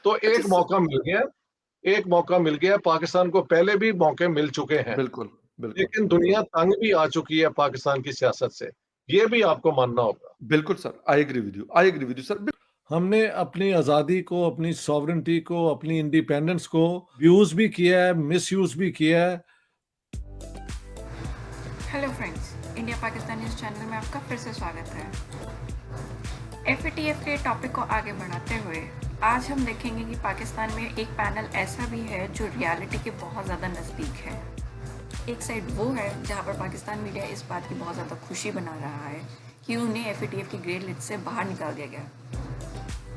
तो अच्छा एक मौका मिल गया। पाकिस्तान को पहले भी मौके मिल चुके हैं, बिल्कुल, बिल्कुल, लेकिन बिल्कुल। दुनिया तंग भी आ चुकी है पाकिस्तान की सियासत से। ये भी आपको मानना होगा। बिल्कुल sir, I agree with you, I agree with you sir. हमने अपनी आज़ादी को, अपनी सॉवरेनिटी को, अपनी इंडिपेंडेंस को यूज़ भी किया है, मिसयूज़ भी किया है। Hello friends, India Pakistan news channel में आपका फिर से स्वागत है। एफएटीएफ के टॉपिक को आगे बढ़ाते हुए आज हम देखेंगे कि पाकिस्तान में एक पैनल ऐसा भी है जो रियलिटी के बहुत ज़्यादा नज़दीक है। एक साइड वो है जहाँ पर पाकिस्तान मीडिया इस बात की बहुत ज़्यादा खुशी बना रहा है कि उन्हें एफएटीएफ की ग्रे लिस्ट से बाहर निकाल दिया गया,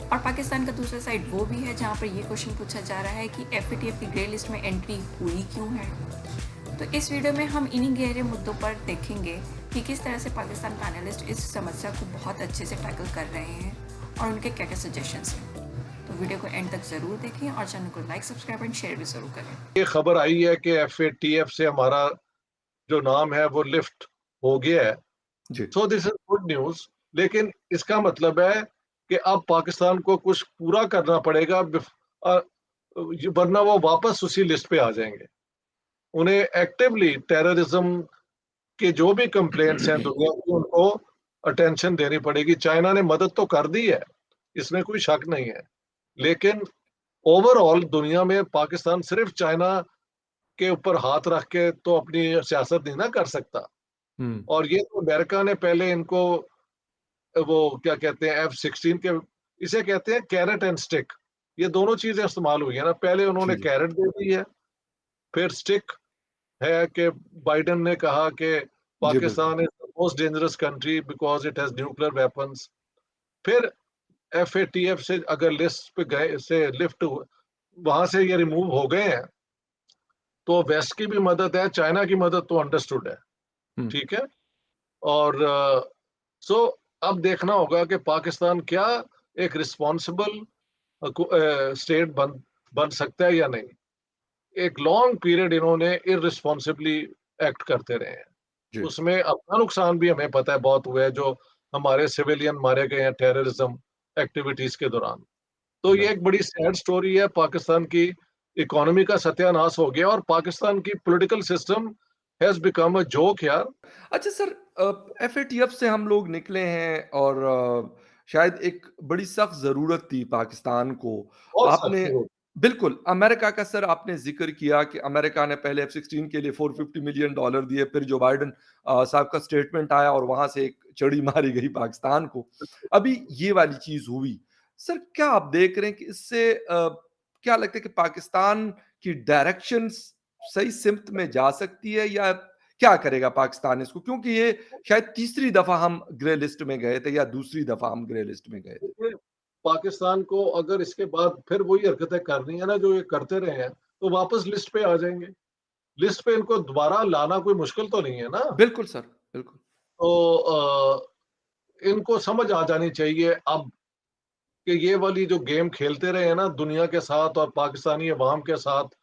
और पाकिस्तान का दूसरा साइड वो भी है जहाँ पर ये क्वेश्चन पूछा जा रहा है कि एफएटीएफ की ग्रे लिस्ट में एंट्री हुई क्यों है। तो इस वीडियो में हम इन्हीं गहरे मुद्दों पर देखेंगे कि किस तरह से पाकिस्तान पैनलिस्ट इस समस्या को बहुत अच्छे से टैकल कर रहे हैं और उनके क्या क्या सजेशंस हैं। तो वीडियो को एंड तक ज़रूर देखें और चैनल को लाइक, सब्सक्राइब एंड शेयर भी ज़रूर करें। ये खबर आई है कि एफएटीएफ से हमारा जो नाम है वो लिफ्ट हो गया है। जी, so this is good news, लेकिन इसका मतलब है कि अब पाकिस्तान को कुछ पूरा करना पड़ेगा, वरना वो वापस उसी लिस्ट पे आ जाएंगे। उन्हें एक्टिवली टेररिज्म के जो भी कंप्लेंट्स हैं दुनिया की, उनको अटेंशन देनी पड़ेगी। चाइना ने मदद तो कर दी है, इसमें कोई शक नहीं है, लेकिन ओवरऑल दुनिया में पाकिस्तान सिर्फ चाइना के ऊपर हाथ रख के तो अपनी सियासत नहीं ना कर सकता। हुँ, और ये तो अमेरिका ने पहले इनको वो क्या कहते हैं F-16 के, इसे कहते हैं कैरेट एंड स्टिक, ये दोनों चीजें इस्तेमाल हुई है ना। पहले उन्होंने जी, जी, कैरेट दे दी है, फिर स्टिक है कि बाइडेन ने कहा कि जी, बिल्कुल। Pakistan is the most dangerous country because it has nuclear weapons. फिर एफएटीएफ से अगर लिस्ट पे गए से लिफ्ट वहां से ये रिमूव हो गए हैं, तो वेस्ट की भी मदद है, चाइना की मदद तो अंडरस्टूड है, हुँ, ठीक है। और सो अब देखना होगा कि पाकिस्तान क्या एक रिस्पॉन्सिबल स्टेट बन सकता है या नहीं। एक लॉन्ग पीरियड इन्होंने इररिस्पॉन्सिबली एक्ट करते रहे हैं, जी, उसमें अपना नुकसान भी हमें पता है बहुत हुआ है, जो हमारे सिविलियन मारे गए हैं टेररिज्म एक्टिविटीज के दौरान। तो ये एक बिल्कुल। बड़ी सैड स्टोरी है। पाकिस्तान की इकोनॉमी का सत्यानाश हो गया और पाकिस्तान की political system has become a joke यार। अच्छा सर, एफएटीएफ से हम लोग निकले हैं और शायद एक बड़ी सख्त ज़रूरत थी पाकिस्तान को। बहुत आपने सख्त हो। बिल्कुल, अमेरिका का सर आपने ज़िक्र किया कि अमेरिका ने पहले F-16 के लिए $450 मिलियन दिए, फिर जो बाइडेन साहब का स्टेटमेंट आया और वहाँ से एक चढ़ी मारी गई पाकिस्तान को। अभी ये वाली चीज़ हुई। सर क्या आप देख रहे हैं कि इससे क्या लगता है कि पाकिस्तान की डायरेक्शन सही सिम्त में जा सकती है या क्या करेगा पाकिस्तान इसको? क्योंकि ये शायद तीसरी दफ़ा हम ग्रे लिस्ट में गए थे या दूसरी दफ़ा हम ग्रे लिस्ट में गए थे। देखिए, पाकिस्तान को अगर इसके बाद फिर वही हरकतें करनी है ना जो ये करते रहे हैं, तो वापस लिस्ट पे आ जाएंगे। लिस्ट पे इनको दोबारा लाना कोई मुश्किल तो नहीं है ना। बिल्कुल सर, बिल्कुल। तो इनको समझ आ जानी चाहिए अब कि ये वाली जो गेम खेलते रहे हैं ना दुनिया के साथ और पाकिस्तानी अवाम के साथ,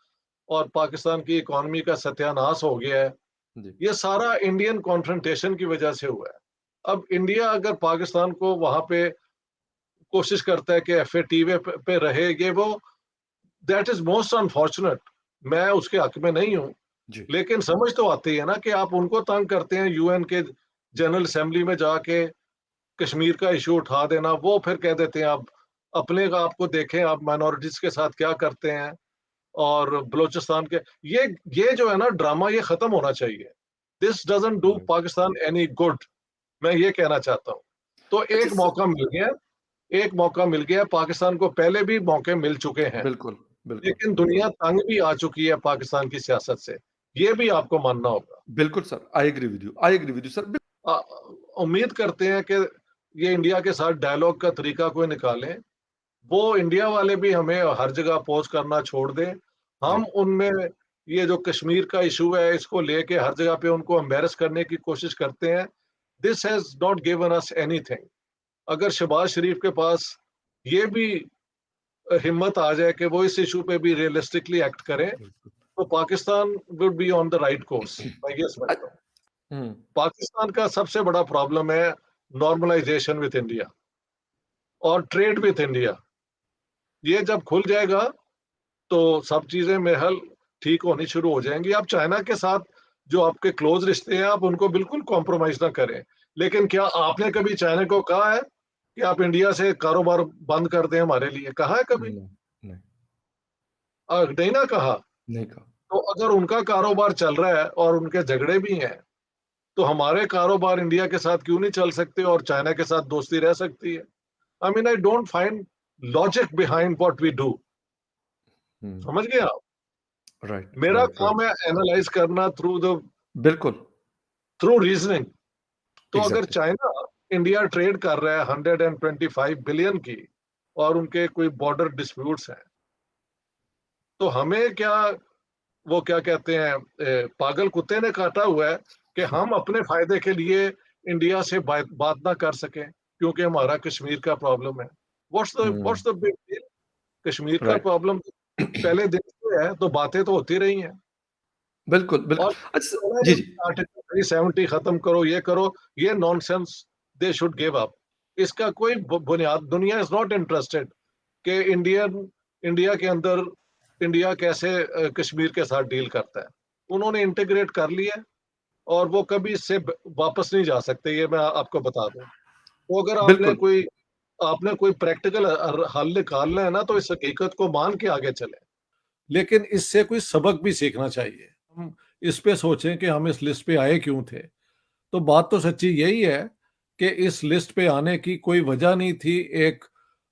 और पाकिस्तान की इकोनॉमी का सत्यानाश हो गया है, जी, ये सारा इंडियन कॉन्फ्रंटेशन की वजह से हुआ है। अब इंडिया अगर पाकिस्तान को वहां पे कोशिश करता है कि एफएटीवे पे रहे, ये वो दैट इज मोस्ट अनफॉर्चुनेट। मैं उसके हक में नहीं हूं, जी। लेकिन समझ तो आती है ना कि आप उनको तंग करते हैं यूएन के जनरल असेंबली में जाके कश्मीर का इशू उठा देना, वो फिर कह देते हैं आप अपने का आपको देखें आप माइनॉरिटीज के साथ क्या करते हैं। और बलूचिस्तान के ये जो है ना ड्रामा, ये खत्म होना चाहिए। दिस डजंट डू जी। पाकिस्तान एनी गुड, मैं ये कहना चाहता हूँ। तो अच्छा एक मौका मिल गया, एक मौका मिल गया। पाकिस्तान को पहले भी मौके मिल चुके हैं, बिल्कुल, बिल्कुल, लेकिन बिल्कुल। दुनिया तंग भी आ चुकी है पाकिस्तान की सियासत से। ये भी आपको मानना होगा। बिल्कुल sir, I agree with you, I agree with you sir. अ, उम्मीद करते हैं कि ये इंडिया के साथ डायलॉग का तरीका कोई निकालें। वो इंडिया वाले भी हमें हर जगह अपोज करना छोड़ दें। जी, हम उनमें ये जो कश्मीर का इशू है इसको लेके हर जगह पे उनको एम्बेरस करने की कोशिश करते हैं। This has not given us anything. अगर शहबाज शरीफ के पास ये भी हिम्मत आ जाए कि वो इस इशू पे भी रियलिस्टिकली एक्ट करें, बिल्कुल। तो Pakistan would be on the right course, मैं ये अ, समझता हूँ। हुँ, पाकिस्तान का सबसे बड़ा प्रॉब्लम है नॉर्मलाइजेशन विद इंडिया और ट्रेड विद इंडिया। ये जब खुल जाएगा तो सब चीजें मेरे ख्याल ठीक होनी शुरू हो जाएंगी। आप चाइना के साथ जो आपके क्लोज रिश्ते हैं, आप उनको बिल्कुल कॉम्प्रोमाइज ना करें, लेकिन क्या आपने कभी चाइना को कहा है कि आप इंडिया से कारोबार बंद कर दें हमारे लिए? कहा है कभी? नहीं, नहीं, नहीं ना कहा। नहीं कहा। तो अगर उनका कारोबार चल रहा है और उनके झगड़े भी हैं, तो हमारे कारोबार इंडिया के साथ क्यों नहीं चल सकते और चाइना के साथ दोस्ती रह सकती है? I mean I don't find logic behind what we do. समझ गए आप? राइट, मेरा राइट, काम है एनालाइज करना बिल्कुल, थ्रू रीजनिंग। तो अगर एग्जैक्टली, चाइना इंडिया ट्रेड कर रहा है 125 बिलियन की और उनके कोई बॉर्डर डिस्प्यूट्स हैं, तो हमें क्या, वो क्या कहते हैं, पागल कुत्ते ने काटा हुआ है कि हम अपने फायदे के लिए इंडिया से बात ना कर सकें क्योंकि हमारा कश्मीर का प्रॉब्लम है। What's the big deal? Kashmir का राइट, प्रॉब्लम पहले दिन से है, तो बातें तो होती रही हैं। बिल्कुल, बिल्कुल। और अच्छा, जी, जी, आर्टिकल 370 खत्म करो, ये करो, ये nonsense they should give up. इसका कोई बुनियाद, दुनिया इज नॉट इंटरेस्टेड कि इंडिया के अंदर इंडिया कैसे कश्मीर के साथ डील करता है। उन्होंने इंटीग्रेट कर लिया है और वो कभी इससे वापस नहीं जा सकते, ये मैं आपको बता दूं। तो अगर बिल्कुल, आपने कोई प्रैक्टिकल हल निकालना है ना, तो इस हकीकत को मान के आगे चले। लेकिन इससे कोई सबक भी सीखना चाहिए। हम इस पे सोचें कि हम इस लिस्ट पे आए क्यों थे। तो बात तो सच्ची यही है कि इस लिस्ट पे आने की कोई वजह नहीं थी। एक,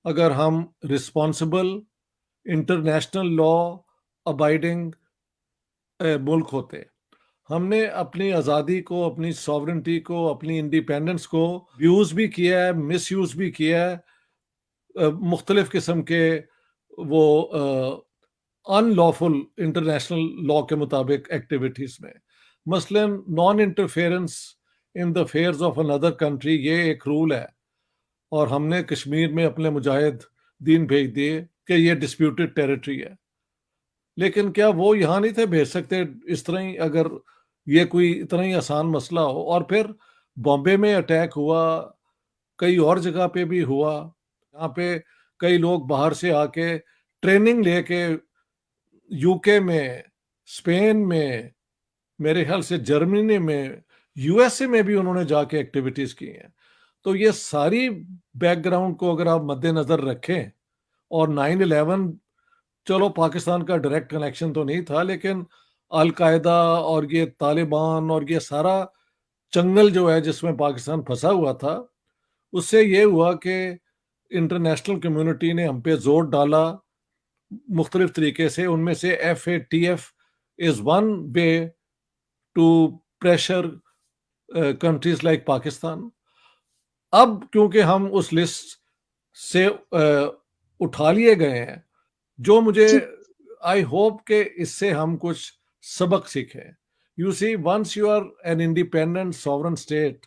अगर हम रिस्पॉन्सिबल इंटरनेशनल लॉ अबाइडिंग मुल्क होते, हमने अपनी आज़ादी को, अपनी सॉवरेंटी को, अपनी इंडिपेंडेंस को यूज़ भी किया है, मिस यूज़ भी किया है मुख्तलिफ किस्म के वो अनलॉफुल इंटरनेशनल लॉ के मुताबिक एक्टिविटीज़ में। मसलन non interference in the affairs of another country, ये एक रूल है। और हमने कश्मीर में अपने मुजाहिद दीन भेज दिए कि ये डिस्प्यूटेड टेरिटरी है। लेकिन क्या वो यहाँ नहीं थे भेज सकते इस तरह ही, अगर ये कोई इतना ही आसान मसला हो? और फिर बॉम्बे में अटैक हुआ, कई और जगह पे भी हुआ, यहाँ पे कई लोग बाहर से आके ट्रेनिंग लेके यूके में, स्पेन में, मेरे ख्याल से जर्मनी में, यूएसए में भी उन्होंने जाके एक्टिविटीज की हैं। तो ये सारी बैकग्राउंड को अगर आप मद्देनजर रखें, और 9/11, चलो पाकिस्तान का डायरेक्ट कनेक्शन तो नहीं था, लेकिन अलकायदा और ये तालिबान और ये सारा चंगल जो है जिसमें पाकिस्तान फंसा हुआ था, उससे ये हुआ कि इंटरनेशनल कम्युनिटी ने हम पे जोर डाला मुख्तलिफ तरीके से। उनमें से FATF is one way to pressure countries like Pakistan. अब क्योंकि हम उस लिस्ट से उठा लिए गए हैं, जो मुझे, आई होप कि इससे हम कुछ सबक सीखें। You see, once you are an independent sovereign state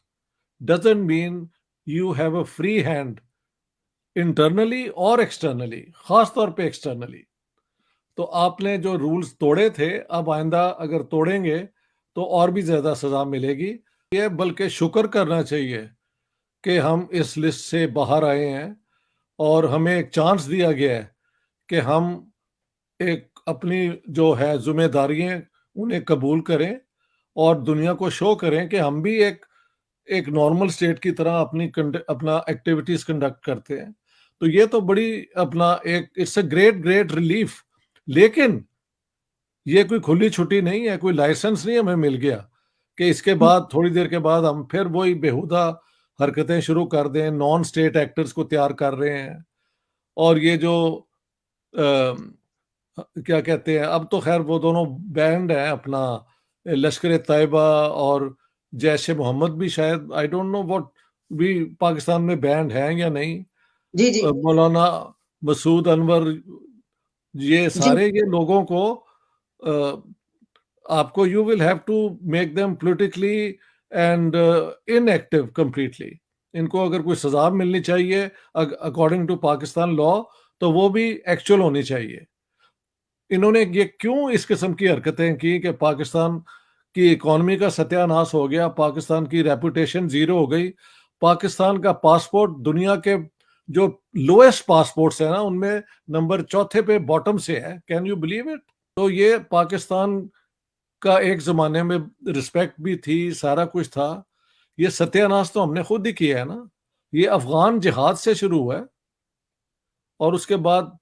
doesn't mean you have a free hand internally और एक्सटर्नली, खास तौर पे एक्सटर्नली। तो आपने जो रूल्स तोड़े थे, अब आइंदा अगर तोड़ेंगे तो और भी ज्यादा सजा मिलेगी। ये बल्कि शुक्र करना चाहिए कि हम इस लिस्ट से बाहर आए हैं और हमें एक चांस दिया गया है कि हम एक अपनी जो है जिम्मेदारियां उन्हें कबूल करें और दुनिया को शो करें कि हम भी एक नॉर्मल स्टेट की तरह अपना एक्टिविटीज कंडक्ट करते हैं। तो ये तो बड़ी अपना एक, it's a great great relief. लेकिन ये कोई खुली छुट्टी नहीं है, कोई लाइसेंस नहीं हमें मिल गया कि इसके बाद थोड़ी देर के बाद हम फिर वही बेहुदा हरकतें शुरू कर दें। नॉन स्टेट एक्टर्स को तैयार कर रहे हैं। और ये जो क्या कहते हैं, अब तो खैर वो दोनों बैंड है, अपना लश्कर तैयबा और जैश ए मोहम्मद भी शायद, आई डोंट नो व्हाट, भी पाकिस्तान में बैंड है या नहीं। जी जी मौलाना मसूद अनवर, ये जी सारे ये लोगों को आपको, you will have to make them politically and inactive completely. इनको अगर कोई सजा मिलनी चाहिए अकॉर्डिंग टू पाकिस्तान लॉ, तो वो भी एक्चुअल होनी चाहिए। इन्होंने ये क्यों इस किस्म की हरकतें की कि पाकिस्तान की इकोनॉमी का सत्यानाश हो गया, पाकिस्तान की रेपुटेशन जीरो हो गई, पाकिस्तान का पासपोर्ट दुनिया के जो लोएस्ट पासपोर्ट्स है ना उनमें नंबर 4 पे बॉटम से है। Can you believe it? तो ये पाकिस्तान का एक जमाने में रिस्पेक्ट भी थी, सारा कुछ था। ये सत्यानाश तो हमने खुद ही किया है ना। ये अफगान जिहाद से शुरू हुआ है और उसके बाद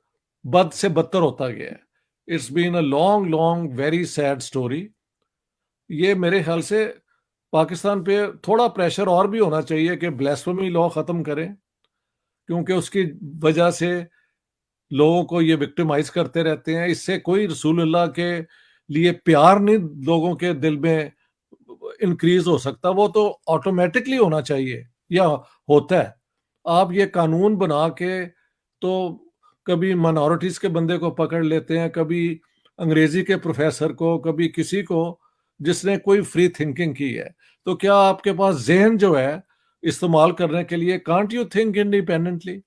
बद से बदतर होता गया है। It's been a long long very sad story. ये मेरे ख्याल से पाकिस्तान पे थोड़ा प्रेशर और भी होना चाहिए कि ब्लास्फेमी लॉ खत्म करें, क्योंकि उसकी वजह से लोगों को ये विक्टिमाइज करते रहते हैं। इससे कोई रसूलुल्लाह के लिए प्यार नहीं लोगों के दिल में इंक्रीज हो सकता, वो तो ऑटोमेटिकली होना चाहिए या होता है। आप ये कानून बना के तो कभी माइनॉरिटीज के बंदे को पकड़ लेते हैं, कभी अंग्रेजी के प्रोफेसर को, कभी किसी को जिसने कोई फ्री थिंकिंग की है। तो क्या आपके पास ज़हन जो है इस्तेमाल करने के लिए, कांट यू थिंक इंडिपेंडेंटली?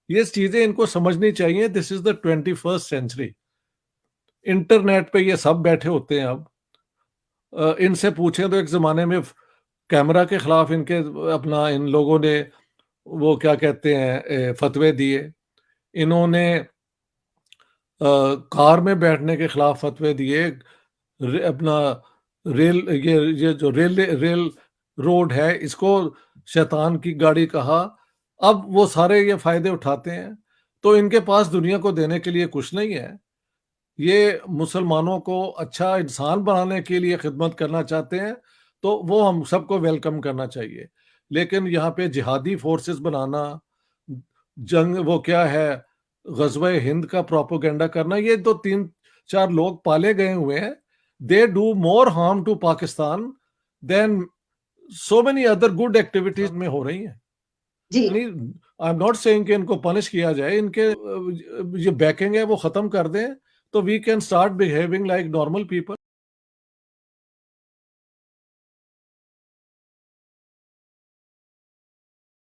ये चीजें इनको समझनी चाहिए। This is the 21st century. Internet पे ये सब बैठे होते हैं। अब इनसे पूछें तो एक जमाने में कैमरा के खिलाफ इनके अपना इन लोगों ने वो क्या कहते हैं फतवे दिए। इन्होंने कार में बैठने के खिलाफ फतवे दिए। अपना रेल ये जो रेल रोड है इसको शैतान की गाड़ी कहा। अब वो सारे ये फायदे उठाते हैं। तो इनके पास दुनिया को देने के लिए कुछ नहीं है। ये मुसलमानों को अच्छा इंसान बनाने के लिए खिदमत करना चाहते हैं, तो वो हम सबको वेलकम करना चाहिए। लेकिन यहाँ पे जिहादी फोर्सेस बनाना, जंग वो क्या है, गज़वे हिंद का प्रोपोगेंडा करना, ये तो 3-4 लोग पाले गए हुए हैं। They do more harm to Pakistan than so many other good activities में हो रही हैं। जी आई एम नॉट सेइंग कि इनको पनिश किया जाए, इनके जो बैकिंग है वो खत्म कर दें, तो we can start behaving like normal people.